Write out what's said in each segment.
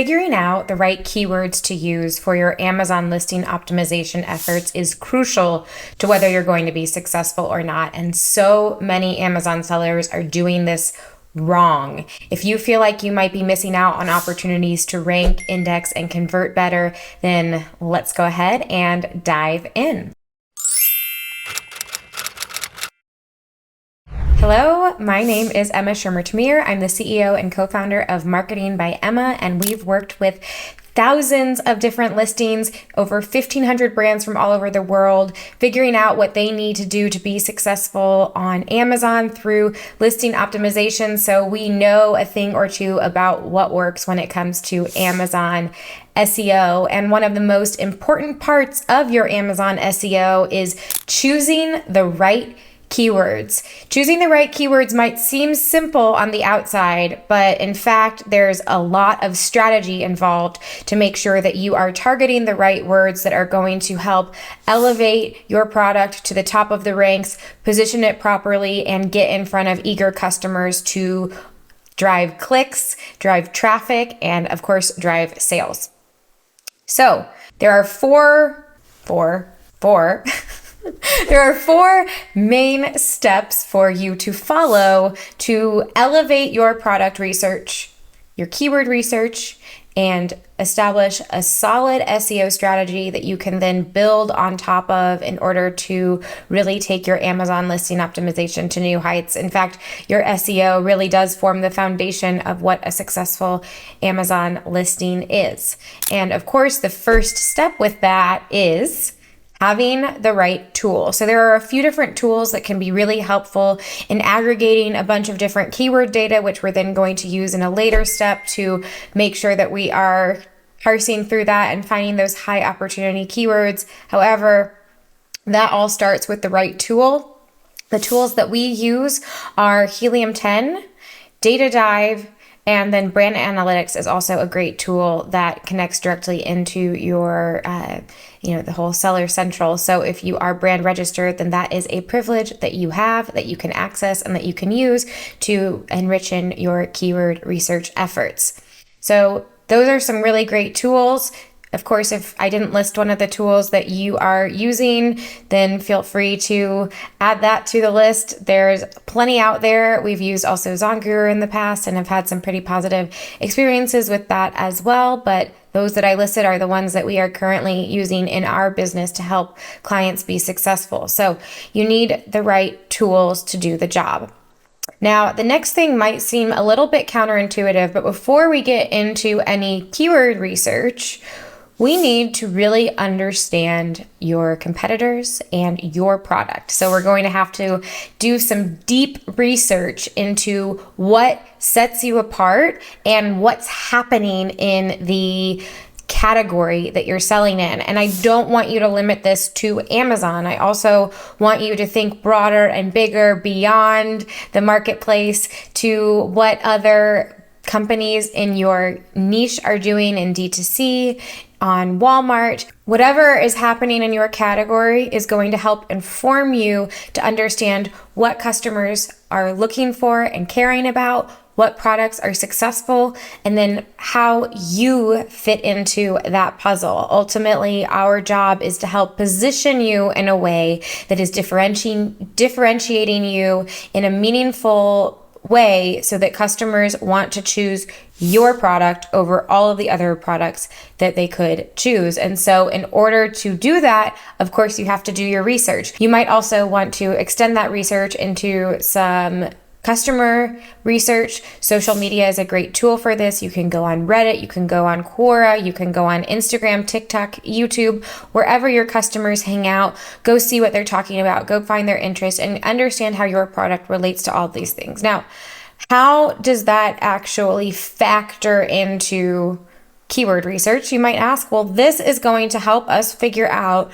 Figuring out the right keywords to use for your Amazon listing optimization efforts is crucial to whether you're going to be successful or not. And so many Amazon sellers are doing this wrong. If you feel like you might be missing out on opportunities to rank, index, and convert better, then let's go ahead and dive in. Hello, my name is Emma Shermer-Tamir. I'm the CEO and co-founder of Marketing by Emma, and we've worked with thousands of different listings, over 1,500 brands from all over the world, figuring out what they need to do to be successful on Amazon through listing optimization. So we know a thing or two about what works when it comes to Amazon SEO. And one of the most important parts of your Amazon SEO is choosing the right keywords. Choosing the right keywords might seem simple on the outside, but in fact, there's a lot of strategy involved to make sure that you are targeting the right words that are going to help elevate your product to the top of the ranks, position it properly, and get in front of eager customers to drive clicks, drive traffic, and of course, drive sales. So there are four there are four main steps for you to follow to elevate your product research, your keyword research, and establish a solid SEO strategy that you can then build on top of in order to really take your Amazon listing optimization to new heights. In fact, your SEO really does form the foundation of what a successful Amazon listing is. And of course, the first step with that is having the right tool. So there are a few different tools that can be really helpful in aggregating a bunch of different keyword data, which we're then going to use in a later step to make sure that we are parsing through that and finding those high opportunity keywords. However, that all starts with the right tool. The tools that we use are Helium 10, Data Dive, and then Brand Analytics is also a great tool that connects directly into your, the whole Seller Central. So if you are brand registered, then that is a privilege that you have, that you can access, and that you can use to enrich in your keyword research efforts. So those are some really great tools. Of course, if I didn't list one of the tools that you are using, then feel free to add that to the list. There's plenty out there. We've used also ZonGuru in the past and have had some pretty positive experiences with that as well. But those that I listed are the ones that we are currently using in our business to help clients be successful. So you need the right tools to do the job. Now, the next thing might seem a little bit counterintuitive, but before we get into any keyword research, we need to really understand your competitors and your product. So we're going to have to do some deep research into what sets you apart and what's happening in the category that you're selling in. And I don't want you to limit this to Amazon. I also want you to think broader and bigger beyond the marketplace to what other companies in your niche are doing in D2C, on Walmart. Whatever is happening in your category is going to help inform you to understand what customers are looking for and caring about, what products are successful, and then how you fit into that puzzle. Ultimately, our job is to help position you in a way that is differentiating you in a meaningful way so that customers want to choose your product over all of the other products that they could choose. And so in order to do that, of course, you have to do your research. You might also want to extend that research into some customer research. Social media is a great tool for this. You can go on Reddit, you can go on Quora, you can go on Instagram, TikTok, YouTube, wherever your customers hang out. Go see what they're talking about, go find their interest, and understand how your product relates to all of these things. Now, how does that actually factor into keyword research? You might ask, well, this is going to help us figure out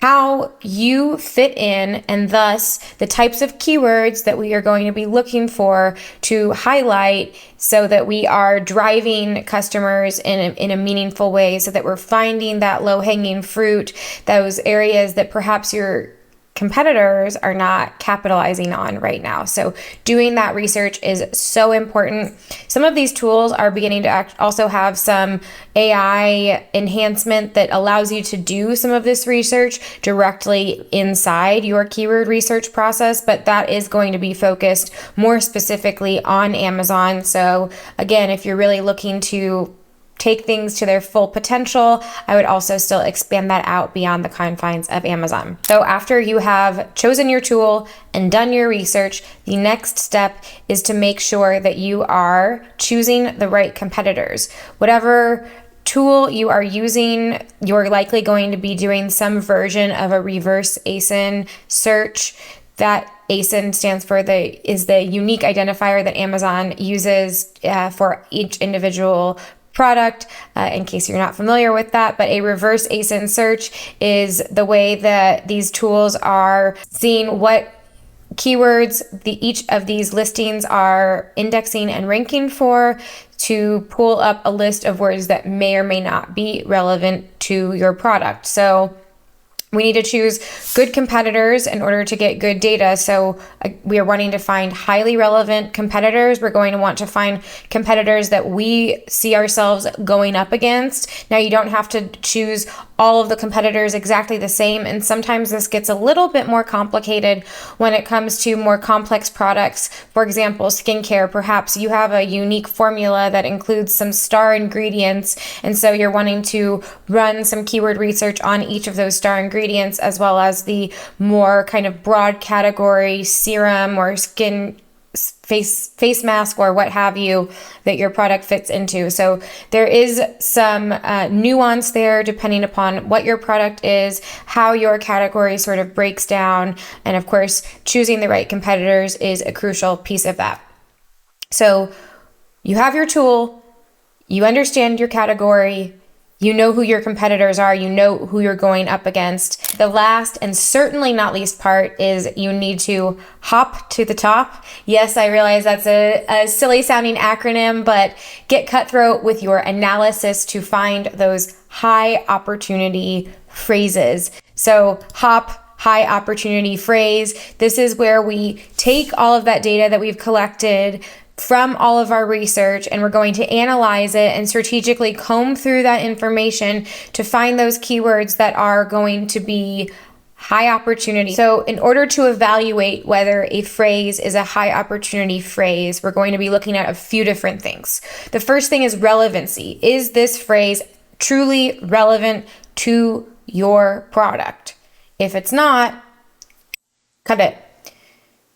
how you fit in, and thus the types of keywords that we are going to be looking for to highlight so that we are driving customers in a meaningful way, so that we're finding that low-hanging fruit, those areas that perhaps you're competitors are not capitalizing on right now. So doing that research is so important. Some of these tools are beginning to also have some AI enhancement that allows you to do some of this research directly inside your keyword research process, but that is going to be focused more specifically on Amazon. So again, if you're really looking to take things to their full potential, I would also still expand that out beyond the confines of Amazon. So after you have chosen your tool and done your research, the next step is to make sure that you are choosing the right competitors. Whatever tool you are using, you're likely going to be doing some version of a reverse ASIN search. That ASIN stands for is the unique identifier that Amazon uses for each individual product, in case you're not familiar with that. But a reverse ASIN search is the way that these tools are seeing what keywords each of these listings are indexing and ranking for, to pull up a list of words that may or may not be relevant to your product. So we need to choose good competitors in order to get good data. So we are wanting to find highly relevant competitors. We're going to want to find competitors that we see ourselves going up against. Now, you don't have to choose all of the competitors exactly the same. And sometimes this gets a little bit more complicated when it comes to more complex products. For example, skincare, perhaps you have a unique formula that includes some star ingredients. And so you're wanting to run some keyword research on each of those star ingredients, as well as the more kind of broad category serum or face mask or what have you that your product fits into. So there is some nuance there depending upon what your product is, how your category sort of breaks down, and of course choosing the right competitors is a crucial piece of that. So you have your tool, you understand your category, you know who your competitors are, you know who you're going up against. The last and certainly not least part is you need to hop to the top. Yes, I realize that's a silly sounding acronym, but get cutthroat with your analysis to find those high opportunity phrases. So hop, high opportunity phrase. This is where we take all of that data that we've collected from all of our research, and we're going to analyze it and strategically comb through that information to find those keywords that are going to be high opportunity. So in order to evaluate whether a phrase is a high opportunity phrase, we're going to be looking at a few different things. The first thing is relevancy. Is this phrase truly relevant to your product? If it's not, cut it.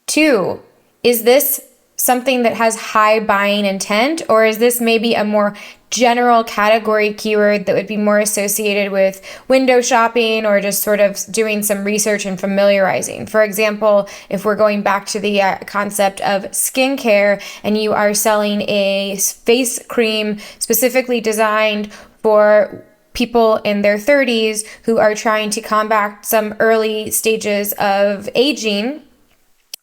2, is this something that has high buying intent, or is this maybe a more general category keyword that would be more associated with window shopping or just sort of doing some research and familiarizing? For example, if we're going back to the concept of skincare and you are selling a face cream specifically designed for people in their 30s who are trying to combat some early stages of aging,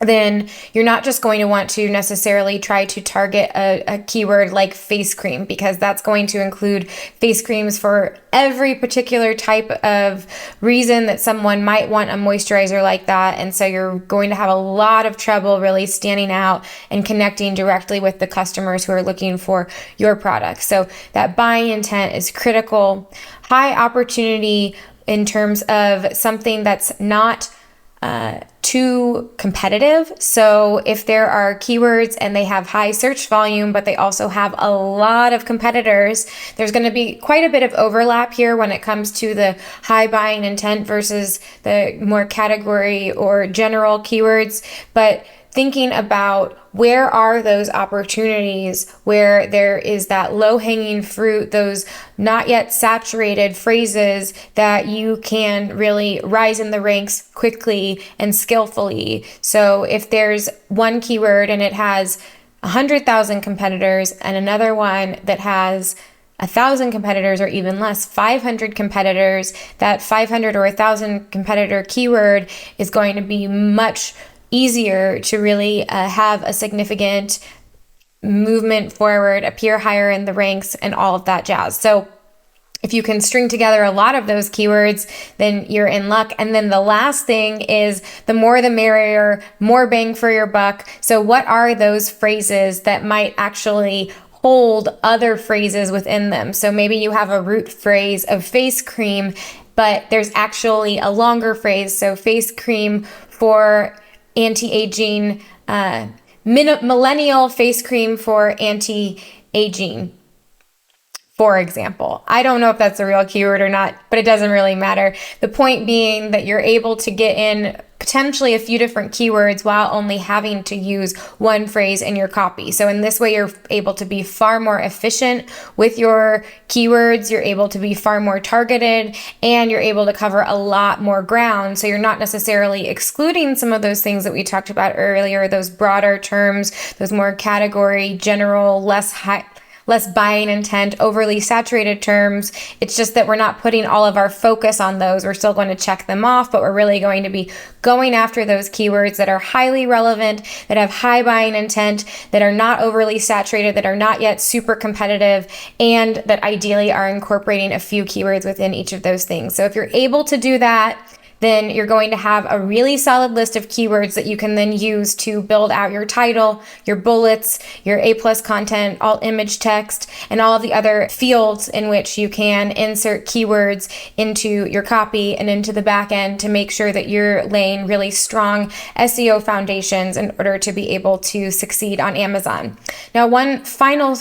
then you're not just going to want to necessarily try to target a keyword like face cream, because that's going to include face creams for every particular type of reason that someone might want a moisturizer like that. And so you're going to have a lot of trouble really standing out and connecting directly with the customers who are looking for your product. So that buying intent is critical. High opportunity in terms of something that's not too competitive. So if there are keywords and they have high search volume, but they also have a lot of competitors, there's going to be quite a bit of overlap here when it comes to the high buying intent versus the more category or general keywords. But thinking about where are those opportunities where there is that low-hanging fruit, those not yet saturated phrases that you can really rise in the ranks quickly and skillfully. So if there's one keyword and it has 100,000 competitors and another one that has 1,000 competitors or even less, 500 competitors, that 500 or 1,000 competitor keyword is going to be much easier to really have a significant movement forward, appear higher in the ranks, and all of that jazz. So If you can string together a lot of those keywords, then you're in luck. And then the last thing is the more the merrier, more bang for your buck. So what are those phrases that might actually hold other phrases within them? So maybe you have a root phrase of face cream, but there's actually a longer phrase. So face cream for anti-aging, millennial face cream for anti-aging, for example. I don't know if that's a real keyword or not, but it doesn't really matter. The point being that you're able to get in potentially a few different keywords while only having to use one phrase in your copy. So in this way, you're able to be far more efficient with your keywords. You're able to be far more targeted, and you're able to cover a lot more ground. So you're not necessarily excluding some of those things that we talked about earlier, those broader terms, those more category, general, less buying intent, overly saturated terms. It's just that we're not putting all of our focus on those. We're still going to check them off, but we're really going to be going after those keywords that are highly relevant, that have high buying intent, that are not overly saturated, that are not yet super competitive, and that ideally are incorporating a few keywords within each of those things. So if you're able to do that, then you're going to have a really solid list of keywords that you can then use to build out your title, your bullets, your A+ content, all image text, and all of the other fields in which you can insert keywords into your copy and into the back end to make sure that you're laying really strong SEO foundations in order to be able to succeed on Amazon. Now, one final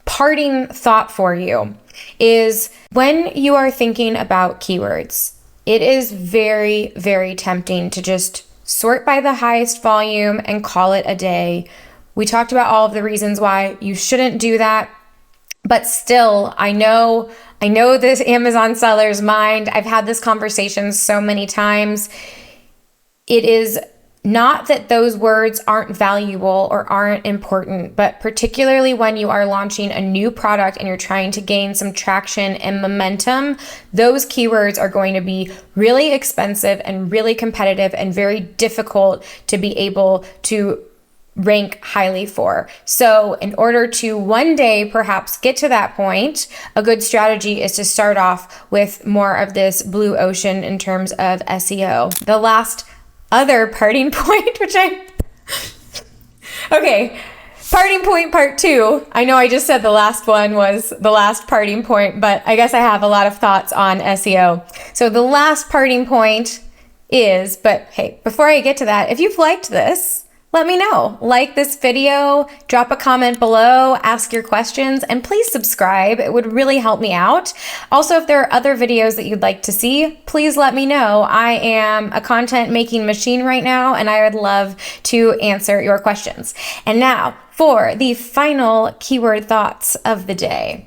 parting thought for you is when you are thinking about keywords, it is very, very tempting to just sort by the highest volume and call it a day. We talked about all of the reasons why you shouldn't do that, but still, I know this Amazon seller's mind. I've had this conversation so many times. It is not that those words aren't valuable or aren't important, but particularly when you are launching a new product and you're trying to gain some traction and momentum, those keywords are going to be really expensive and really competitive and very difficult to be able to rank highly for. So in order to one day perhaps get to that point, a good strategy is to start off with more of this blue ocean in terms of SEO. The last other parting point, parting point part 2. I know I just said the last one was the last parting point, but I guess I have a lot of thoughts on SEO. So the last parting point is, but hey, before I get to that, if you've liked this, let me know. Like this video, drop a comment below, ask your questions, and please subscribe. It would really help me out. Also, if there are other videos that you'd like to see, please let me know. I am a content making machine right now, and I would love to answer your questions. And now for the final keyword thoughts of the day.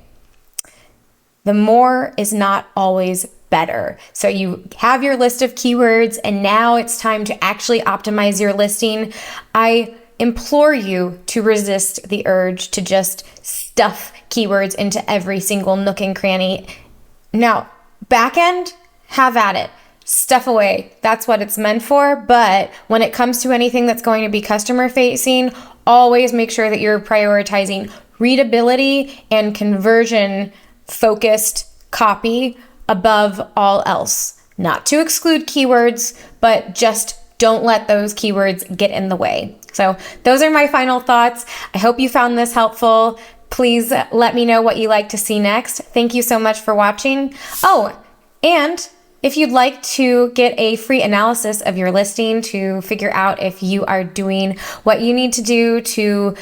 The more is not always better. So you have your list of keywords and now it's time to actually optimize your listing. I implore you to resist the urge to just stuff keywords into every single nook and cranny. Now, back end, have at it. Stuff away. That's what it's meant for. But when it comes to anything that's going to be customer facing, always make sure that you're prioritizing readability and conversion focused copy above all else. Not to exclude keywords, but just don't let those keywords get in the way. So those are my final thoughts. I hope you found this helpful. Please let me know what you like to see next. Thank you so much for watching. Oh, and if you'd like to get a free analysis of your listing to figure out if you are doing what you need to do to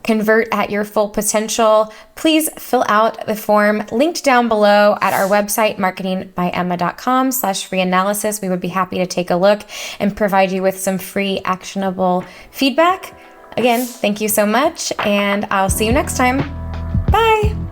convert at your full potential, please fill out the form linked down below at our website, marketingbyemma.com/free analysis. We would be happy to take a look and provide you with some free actionable feedback. Again, thank you so much, and I'll see you next time. Bye.